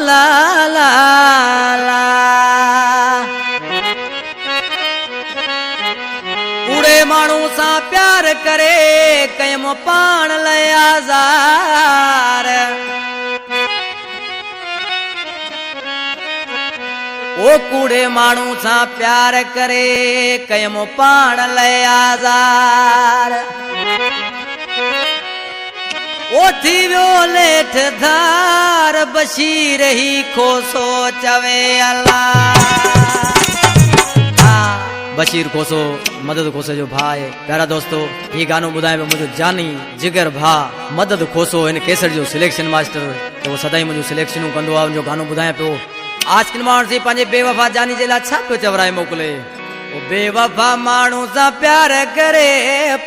ला ला ला उड़े माण्हू सां प्यार करे कयमि पाण लाइ आज़ार ओ कूड़े माण्हू सां प्यार करे कयमि पाण लाइ आज़ार ओ थी वियो लेठ धार बशीर ही खोसो चवे अल्लाह बशीर खोसो मदद खोसे जो भाई प्यारा दोस्तों ये गानो बुधाए मुझे जानी जिगर भा मदद खोसो इन केसर जो सिलेक्शन मास्टर तो वो सदाई मुझे सिलेक्शन कंदो आ जो गानो बुधाए पे आज किन माण्हू से पंहिंजे बेवफा जानी जे लाइ छा पियो चवराए मोकिले ओ बेवफा माण्हू सां प्यार करे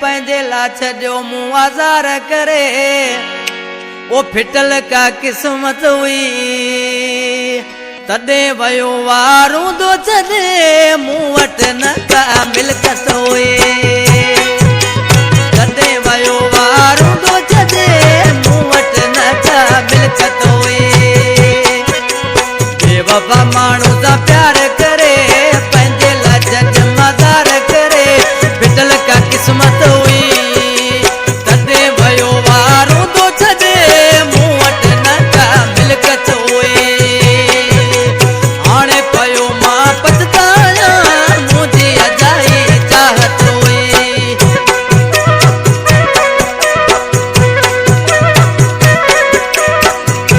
पंहिंजे लाइ छॾियो मूं आज़ार करे ओ फिटल का क़िस्मत हुई तॾहिं वयो वारूं थो छॾे मूं वटि न का मिल्कत हुई तॾहिं वयो वारूं थो छॾे मूं वटि न का मिल्कत हुई बेवफा माण्हू सां प्यार करे पंहिंजे लाइ छॾ मज़ार करे फिटल का क़िस्मत हुई तॾहिं वयो वारूं थो छॾे मूं वटि न का मिल्कत हुई हाणे पियो मां पछताया मुंहिंजी अजाई चाहत हुई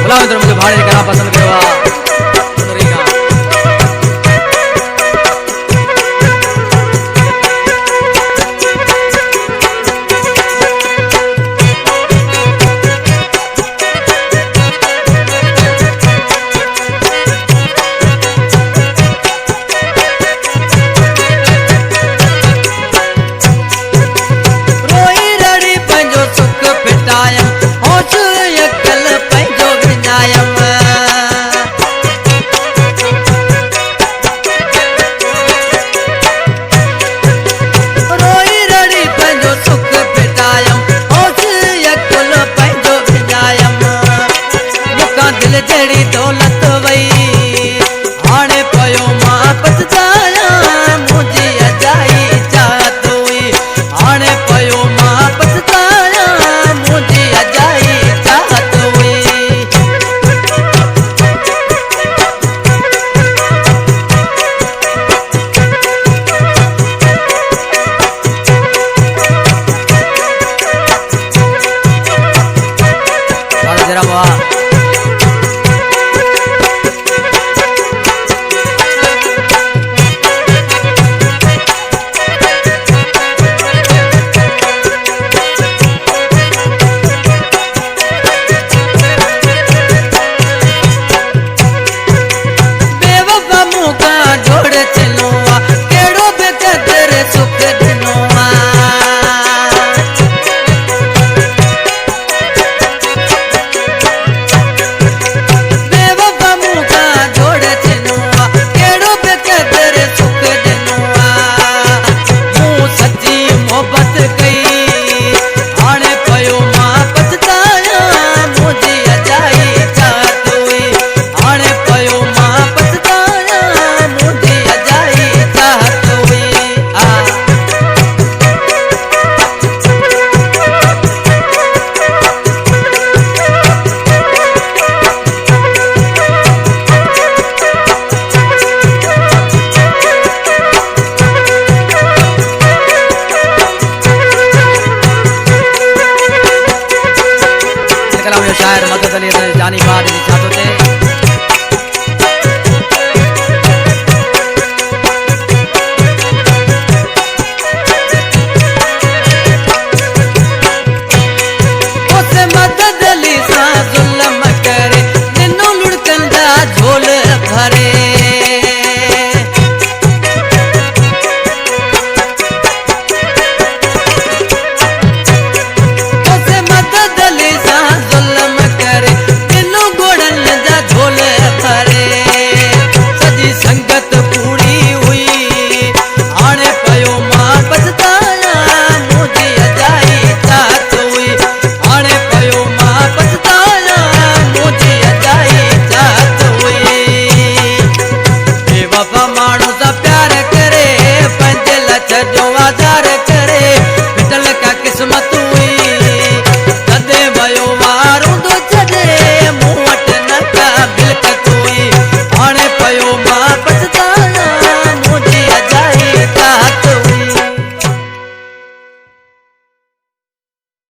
गुलाम मुझे भाड़े करा पसंद कयो आहे जड़ी दौलत वई हाणे पियो मां पछताया मुंहिंजी अजाई चाहत हुई हाणे पियो मां पछताया मुंहिंजी अजाई चाहत हुई जरा बाबा शायर मदद अली जानी बात छा थो चए